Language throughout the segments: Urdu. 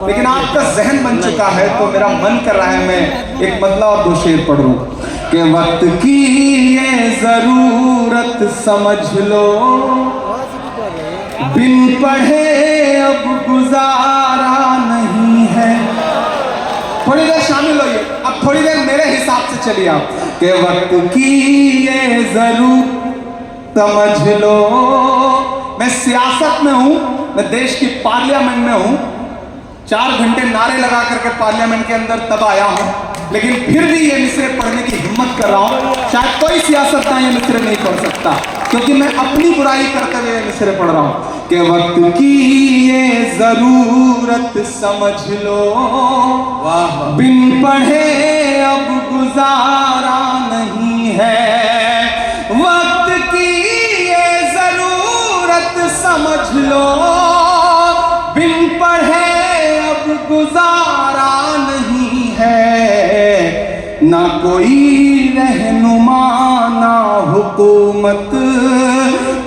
لیکن آپ کا ذہن بن چکا ہے تو میرا من کر رہا ہے میں ایک مطلع اور دو شعر پڑھوں کہ وقت کی یہ ضرورت سمجھ لو، بن پڑھے اب گزارا نہیں ہے۔ تھوڑی دیر شامل ہوئیے، اب تھوڑی دیر میرے حساب سے چلیے آپ کہ وقت کی یہ ضرورت سمجھ لو۔ میں سیاست میں ہوں، میں دیش کی پارلیمنٹ میں ہوں، 4 گھنٹے نعرے لگا کر کے پارلیمنٹ کے اندر تب آیا ہوں، لیکن پھر بھی یہ مصرے پڑھنے کی ہمت کر رہا ہوں۔ شاید کوئی سیاستدان یہ مصرے نہیں پڑھ سکتا، کیونکہ میں اپنی برائی کرتے ہوئے یہ مصرے پڑھ رہا ہوں کہ وقت کی یہ ضرورت سمجھ لو، بن پڑھے اب گزارا نہیں ہے۔ وقت کی یہ ضرورت سمجھ لو، بن پڑھے گزارا نہیں ہے۔ نہ کوئی رہنما نہ حکومت،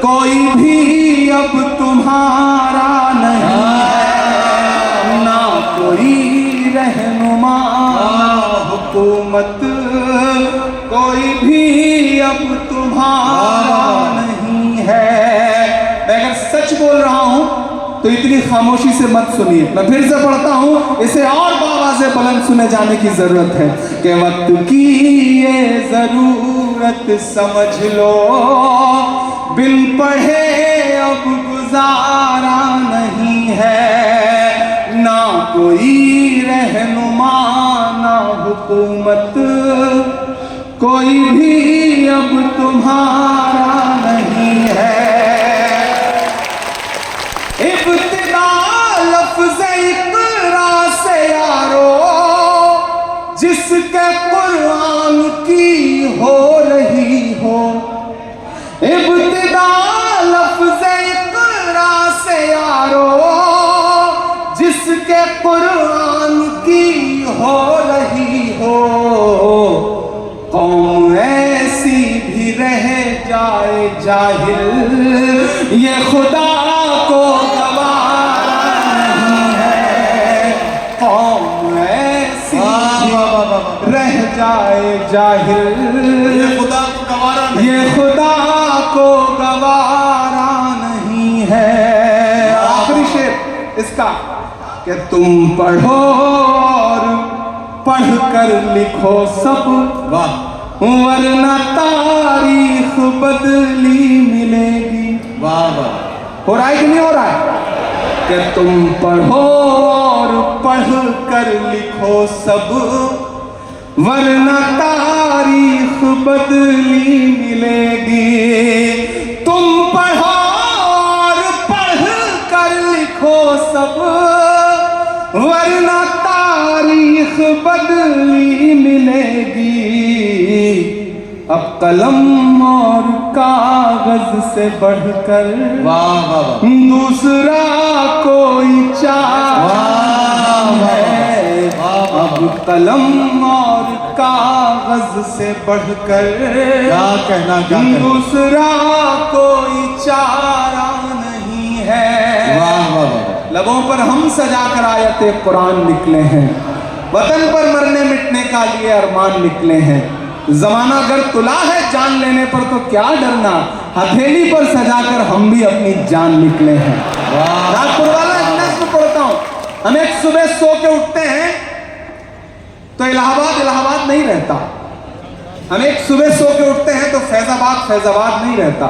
کوئی بھی اب تمہارا نہیں ہے۔ نہ کوئی رہنما نہ حکومت، کوئی بھی اب تمہارا نہیں ہے۔ میں اگر سچ بول رہا ہوں تو اتنی خاموشی سے مت سنیے، میں پھر سے پڑھتا ہوں، اسے اور بآواز بلند سنے جانے کی ضرورت ہے کہ وقت کی یہ ضرورت سمجھ لو، بن پڑھے اب گزارا نہیں ہے۔ نہ کوئی رہنما نہ حکومت، کوئی بھی اب تمہارا نہیں ہے۔ ابتدا لفظ اقرا سے یارو، جس کے قرآن کی ہو رہی ہو۔ ابتدا لفظ اقرا سے یارو، جس کے قرآن کی ہو رہی ہو۔ قوم ایسی بھی رہ جائے جاہل، یہ خدا کو گوارا نہیں ہے۔ قوم ایسی رہ جائے جاہل، یہ خدا کو گوارا نہیں، یہ خدا کو گوارا نہیں ہے۔ آخری شعر اس کا کہ تم پڑھو اور پڑھ کر لکھو سب، ورنہ تاریخ بدلی ملے گی۔ واہ واہ، ہو رہا ہے کہ نہیں ہو رہا ہے کہ تم پڑھو اور پڑھ کر لکھو سب، ورنہ تاریخ بدلی ملے گی۔ تم پڑھو اور پڑھ کر لکھو سب، ورنہ تاریخ بدلی ملے گی۔ اب قلم اور کاغذ سے بڑھ کر دوسرا کوئی چارہ ہے۔ اب قلم اور کاغذ سے بڑھ کر دوسرا کوئی چارہ نہیں ہے۔ لبوں پر ہم سجا کر آیت قرآن نکلے ہیں، وطن پر مرنے مٹنے کا لیے ارمان نکلے ہیں۔ زمانہ اگر تلا ہے جان لینے پر تو کیا ڈرنا، ہتھیلی پر سجا کر ہم بھی اپنی جان نکلے ہیں۔ ناگپور والا ایک نظم پڑھتا ہوں۔ ہم ایک صبح سو کے اٹھتے ہیں تو الہ آباد نہیں رہتا۔ ہم ایک صبح سو کے اٹھتے ہیں تو فیض آباد نہیں رہتا۔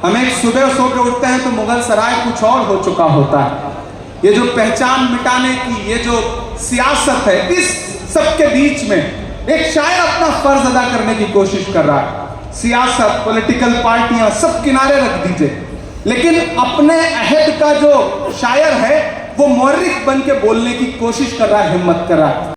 ہم ایک صبح سو کے اٹھتے ہیں تو مغل سرائے کچھ اور ہو چکا ہوتا ہے۔ یہ جو پہچان مٹانے کی یہ جو سیاست ہے، اس سب کے بیچ میں ایک شاعر اپنا فرض ادا کرنے کی کوشش کر رہا ہے۔ سیاست، پولیٹیکل پارٹیاں سب کنارے رکھ دیجئے، لیکن اپنے عہد کا جو شاعر ہے وہ مورخ بن کے بولنے کی کوشش کر رہا ہے، ہمت کر رہا ہے۔